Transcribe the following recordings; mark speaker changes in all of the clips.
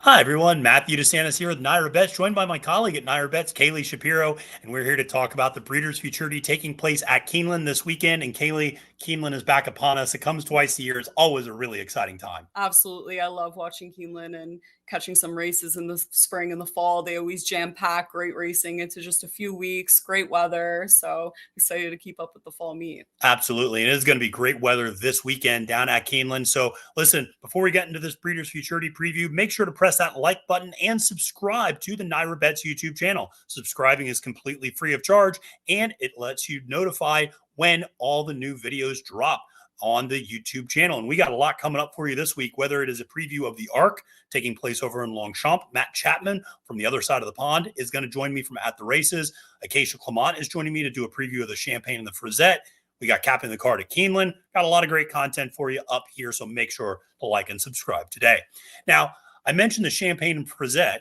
Speaker 1: Hi, everyone. Matthew DeSantis here with NYRA Bets, joined by my colleague at NYRA Bets, Kaylie Shapiro. And we're here to talk about the Breeders Futurity taking place at Keeneland this weekend. And Kaylie, Keeneland is back upon us. It comes twice a year. It's always a really exciting time.
Speaker 2: Absolutely. I love watching Keeneland and catching some races in the spring and the fall. They always jam pack great racing into just a few weeks, great weather. So excited to keep up with the fall meet.
Speaker 1: Absolutely. And it is going to be great weather this weekend down at Keeneland. So listen, before we get into this Breeders Futurity preview, make sure to press that like button and subscribe to the NYRA Bets YouTube channel. Subscribing is completely free of charge, and it lets you notify when all the new videos drop on the YouTube channel. And we got a lot coming up for you this week, whether it is a preview of the ARC taking place over in Longchamp. Matt Chapman from the other side of the pond is going to join me from At the Races. Acacia Clement is joining me to do a preview of the Champagne and the Frisette. We got Capping the Card at Keeneland. Got a lot of great content for you up here, so make sure to like and subscribe today. Now, I mentioned the Champagne and Frisette.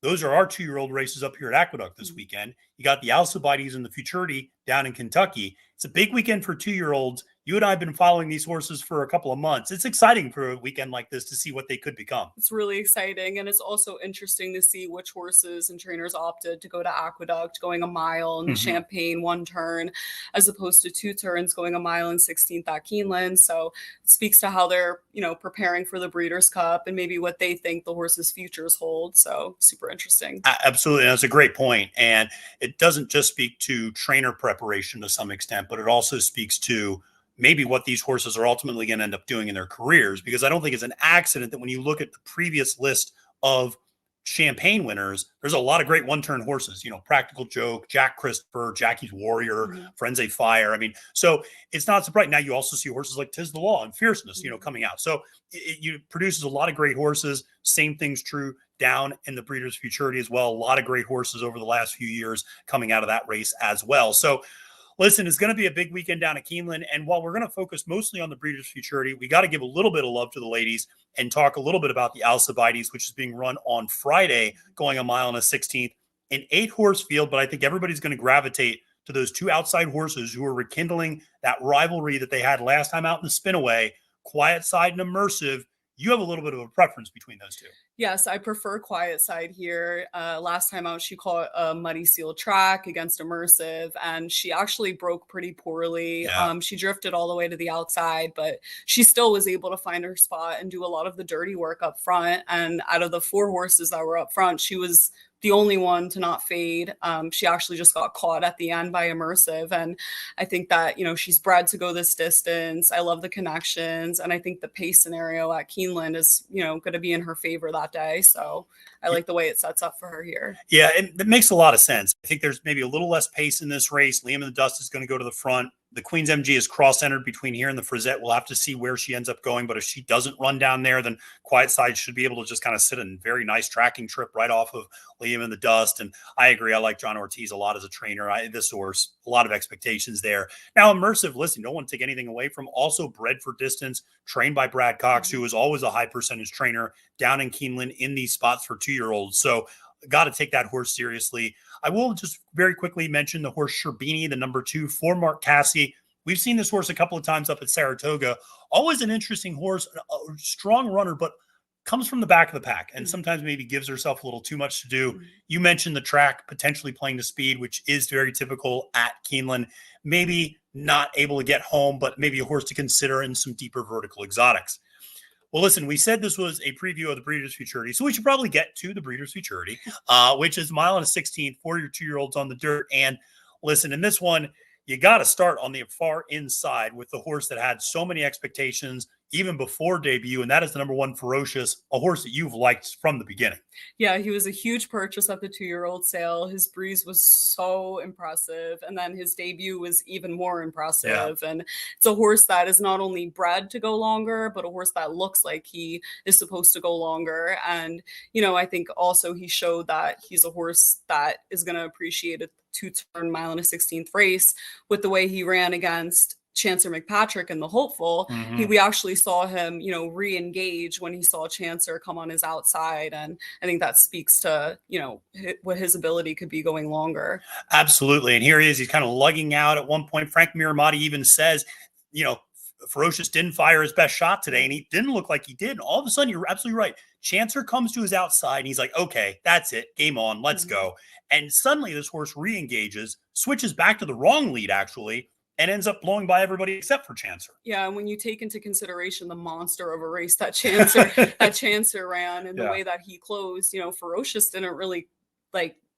Speaker 1: Those are our 2-year-old races up here at Aqueduct this weekend. You got the Alcibiades and the Futurity down in Kentucky. It's a big weekend for 2-year-olds. You and I have been following these horses for a couple of months. It's exciting for a weekend like this to see what they could become.
Speaker 2: It's really exciting. And it's also interesting to see which horses and trainers opted to go to Aqueduct, going a mile in the Champagne 1 turn, as opposed to 2 turns going a mile and 16th at Keeneland. So it speaks to how they're, preparing for the Breeders' Cup and maybe what they think the horses' futures hold. So super interesting.
Speaker 1: Absolutely. And that's a great point. And it doesn't just speak to trainer preparation to some extent, but it also speaks to maybe what these horses are ultimately going to end up doing in their careers, because I don't think it's an accident that when you look at the previous list of Champagne winners, there's a lot of great 1-turn horses, Practical Joke, Jack Christopher, Jackie's Warrior, Frenzy Fire. So it's not surprising. Now you also see horses like Tis the Law and Fierceness, coming out. So it produces a lot of great horses. Same thing's true down in the Breeders' Futurity as well. A lot of great horses over the last few years coming out of that race as well. So listen, it's going to be a big weekend down at Keeneland. And while we're going to focus mostly on the Breeders' Futurity, we got to give a little bit of love to the ladies and talk a little bit about the Alcibiades, which is being run on Friday, going a mile and a 16th, an 8-horse field. But I think everybody's going to gravitate to those 2 outside horses who are rekindling that rivalry that they had last time out in the Spinaway, Quiet Side and Immersive. You have a little bit of a preference between those 2.
Speaker 2: Yes, I prefer Quiet Side here. Last time out, she caught a Muddy Seal track against Immersive, and she actually broke pretty poorly.
Speaker 1: Yeah.
Speaker 2: She drifted all the way to the outside, but she still was able to find her spot and do a lot of the dirty work up front. And out of the 4 horses that were up front, she was the only one to not fade. She actually just got caught at the end by Immersive. And I think that, she's bred to go this distance. I love the connections. And I think the pace scenario at Keeneland is, going to be in her favor that day. So I like the way it sets up for her here.
Speaker 1: Yeah, it makes a lot of sense. I think there's maybe a little less pace in this race. Liam in the Dust is going to go to the front. The Queen's MG is cross-centered between here and the Frisette. We'll have to see where she ends up going. But if she doesn't run down there, then Quiet Side should be able to just kind of sit in a very nice tracking trip right off of Liam in the Dust. And I agree. I like John Ortiz a lot as a trainer. This horse, a lot of expectations there. Now, Immersive, listen, don't want to take anything away from. Also bred for distance, trained by Brad Cox, who is always a high percentage trainer down in Keeneland in these spots for 2-year-olds. So got to take that horse seriously. I will just very quickly mention the horse Sherbini, the number 2 for Mark Casse. We've seen this horse a couple of times up at Saratoga. Always an interesting horse, a strong runner, but comes from the back of the pack and sometimes maybe gives herself a little too much to do. You mentioned the track potentially playing to speed, which is very typical at Keeneland. Maybe not able to get home, but maybe a horse to consider in some deeper vertical exotics. Well, listen, we said this was a preview of the Breeders' Futurity, so we should probably get to the Breeders' Futurity, which is mile and a 16th for your 2-year-olds on the dirt. And listen, in this one, you got to start on the far inside with the horse that had so many expectations even before debut, and that is the number 1 Ferocious, a horse that you've liked from the beginning.
Speaker 2: Yeah, he was a huge purchase at the 2-year-old sale. His breeze was so impressive, and then his debut was even more impressive. Yeah. And it's a horse that is not only bred to go longer, but a horse that looks like he is supposed to go longer. And, I think also he showed that he's a horse that is going to appreciate a 2-turn mile and a 16th race with the way he ran against Chancer McPatrick and the Hopeful. We actually saw him, re-engage when he saw Chancer come on his outside. And I think that speaks to, what his ability could be going longer.
Speaker 1: Absolutely. And here he is. He's kind of lugging out at one point. Frank Miramati even says, Ferocious didn't fire his best shot today, and he didn't look like he did. And all of a sudden, you're absolutely right. Chancer comes to his outside and he's like, okay, that's it. Game on. Let's go. And suddenly this horse re-engages, switches back to the wrong lead, actually, and ends up blowing by everybody except for Chancer.
Speaker 2: Yeah, and when you take into consideration the monster of a race that Chancer ran and the way that he closed, Ferocious didn't really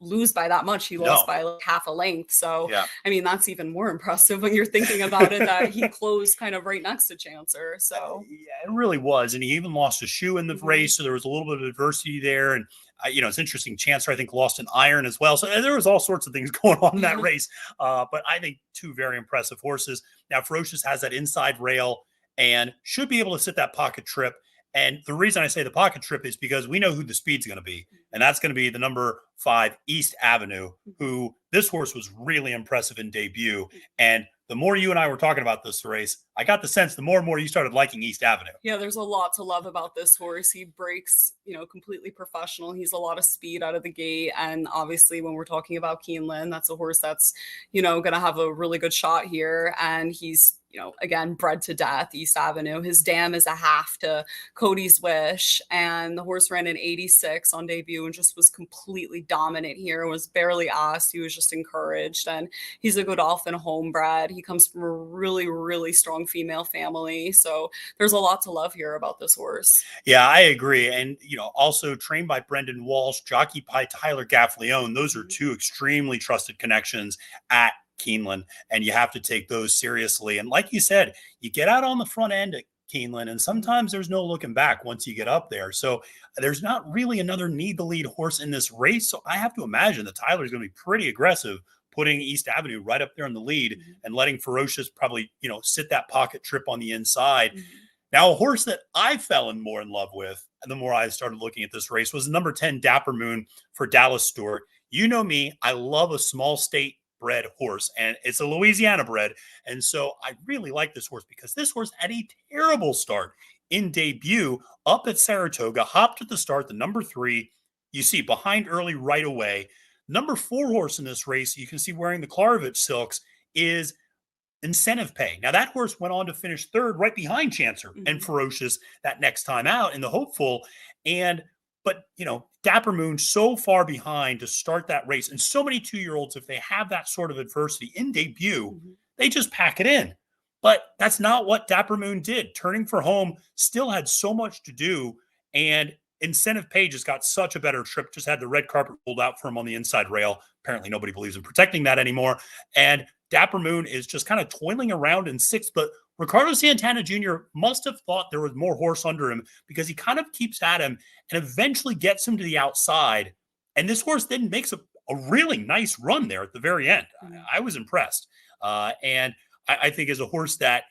Speaker 2: lose by that much. He lost by half a length. So, I mean, that's even more impressive when you're thinking about it, that he closed kind of right next to Chancer. So,
Speaker 1: yeah, it really was. And he even lost a shoe in the race. So there was a little bit of adversity there. And, it's interesting. Chancer, I think, lost an iron as well. So there was all sorts of things going on in that race. But I think two very impressive horses. Now, Ferocious has that inside rail and should be able to sit that pocket trip. And the reason I say the pocket trip is because we know who the speed's going to be. And that's going to be the number 5 East Avenue, who this horse was really impressive in debut. And the more you and I were talking about this race, I got the sense the more and more you started liking East Avenue.
Speaker 2: Yeah, there's a lot to love about this horse. He breaks, completely professional. He's a lot of speed out of the gate. And obviously when we're talking about Keeneland, that's a horse that's, going to have a really good shot here. And he's, again, bred to death, East Avenue. His dam is a half to Cody's Wish. And the horse ran an 86 on debut and just was completely dominant here. Was barely asked. He was just encouraged. And he's a Godolphin homebred. He comes from a really, really strong female family. So there's a lot to love here about this horse.
Speaker 1: Yeah, I agree. And, also trained by Brendan Walsh, jockeyed by Tyler Gaffleone. Those are two extremely trusted connections at Keeneland, and you have to take those seriously. And like you said, you get out on the front end at Keeneland, and sometimes there's no looking back once you get up there. So there's not really another need to lead horse in this race. So I have to imagine that Tyler's going to be pretty aggressive, putting East Avenue right up there in the lead and letting Ferocious probably, sit that pocket trip on the inside. Now, a horse that I fell more in love with, the more I started looking at this race, was number 10 Dapper Moon for Dallas Stewart. You know me, I love a small state bred horse, and it's a Louisiana bred. And so I really like this horse because this horse had a terrible start in debut up at Saratoga, hopped at the start, the number 3, you see behind early right away. Number 4 horse in this race, you can see wearing the Klarovich silks, is Incentive Pay. Now that horse went on to finish 3rd right behind Chancer and Ferocious that next time out in the Hopeful. But, Dapper Moon so far behind to start that race. And so many 2-year-olds, if they have that sort of adversity in debut, they just pack it in. But that's not what Dapper Moon did. Turning for home, still had so much to do. And Incentive Pay just got such a better trip, just had the red carpet pulled out for him on the inside rail. Apparently nobody believes in protecting that anymore. And Dapper Moon is just kind of toiling around in 6th, but Ricardo Santana Jr. must have thought there was more horse under him because he kind of keeps at him and eventually gets him to the outside. And this horse then makes a really nice run there at the very end. I was impressed. And I think is a horse that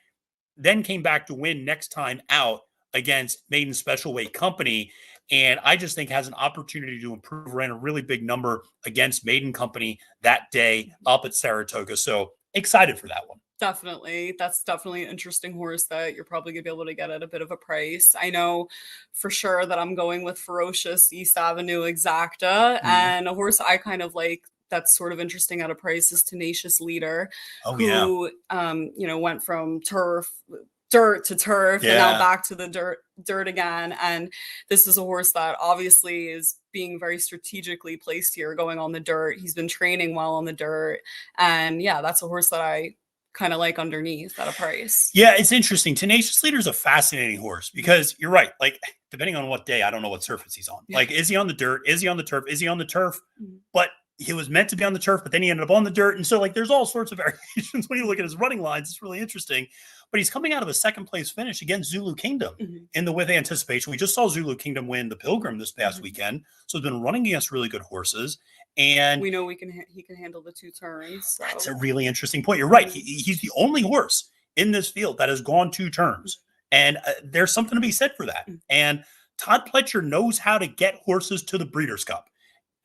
Speaker 1: then came back to win next time out against Maiden Special Weight Company. And I just think has an opportunity to improve, ran a really big number against Maiden Company that day up at Saratoga. So excited for that one.
Speaker 2: Definitely. That's definitely an interesting horse that you're probably going to be able to get at a bit of a price. I know for sure that I'm going with Ferocious East Avenue Exacta, and a horse I kind of like that's sort of interesting at a price is Tenacious Leader, who went from dirt to turf and now back to the dirt again. And this is a horse that obviously is being very strategically placed here, going on the dirt. He's been training well on the dirt. And that's a horse that I kind of like underneath at a price.
Speaker 1: Yeah, it's interesting. Tenacious Leader is a fascinating horse because you're right. Like, depending on what day, I don't know what surface he's on. Like, is he on the dirt? Is he on the turf? Is he on the turf? But he was meant to be on the turf, but then he ended up on the dirt. And so, there's all sorts of variations when you look at his running lines. It's really interesting. But he's coming out of a 2nd place finish against Zulu Kingdom in the With Anticipation. We just saw Zulu Kingdom win the Pilgrim this past weekend. So he's been running against really good horses. And
Speaker 2: we know he can handle the 2 turns. So.
Speaker 1: That's a really interesting point. You're right. He's the only horse in this field that has gone 2 turns. And there's something to be said for that. And Todd Pletcher knows how to get horses to the Breeders' Cup.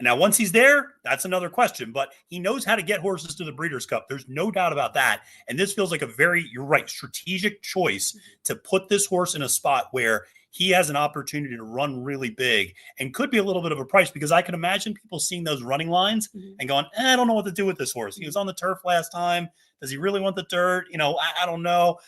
Speaker 1: Now, once he's there, that's another question, but he knows how to get horses to the Breeders' Cup. There's no doubt about that. And this feels like a very, you're right, strategic choice to put this horse in a spot where he has an opportunity to run really big and could be a little bit of a price, because I can imagine people seeing those running lines and going, I don't know what to do with this horse. He was on the turf last time. Does he really want the dirt? I don't know.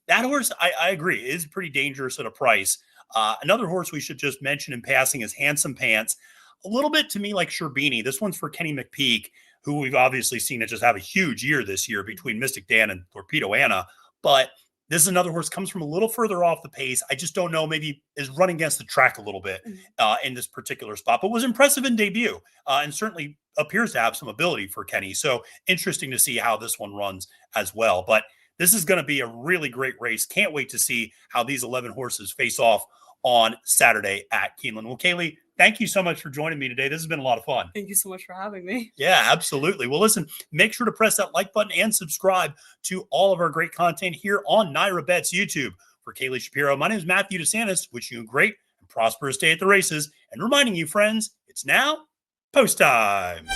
Speaker 1: That horse, I agree, is pretty dangerous at a price. Another horse we should just mention in passing is Handsome Pants. A little bit to me like Sherbini. This one's for Kenny McPeak, who we've obviously seen it just have a huge year this year between Mystic Dan and Torpedo Anna. But this is another horse comes from a little further off the pace. I just don't know, maybe is running against the track a little bit in this particular spot, but was impressive in debut and certainly appears to have some ability for Kenny. So interesting to see how this one runs as well. But this is going to be a really great race. Can't wait to see how these 11 horses face off on Saturday at Keeneland. Well, Kaylie, thank you so much for joining me today. This has been a lot of fun.
Speaker 2: Thank you so much for having me.
Speaker 1: Yeah, absolutely. Well, listen, make sure to press that like button and subscribe to all of our great content here on NYRA Bets YouTube. For Kaylie Shapiro, my name is Matthew DeSantis, wishing you a great and prosperous day at the races and reminding you, friends, it's now post time.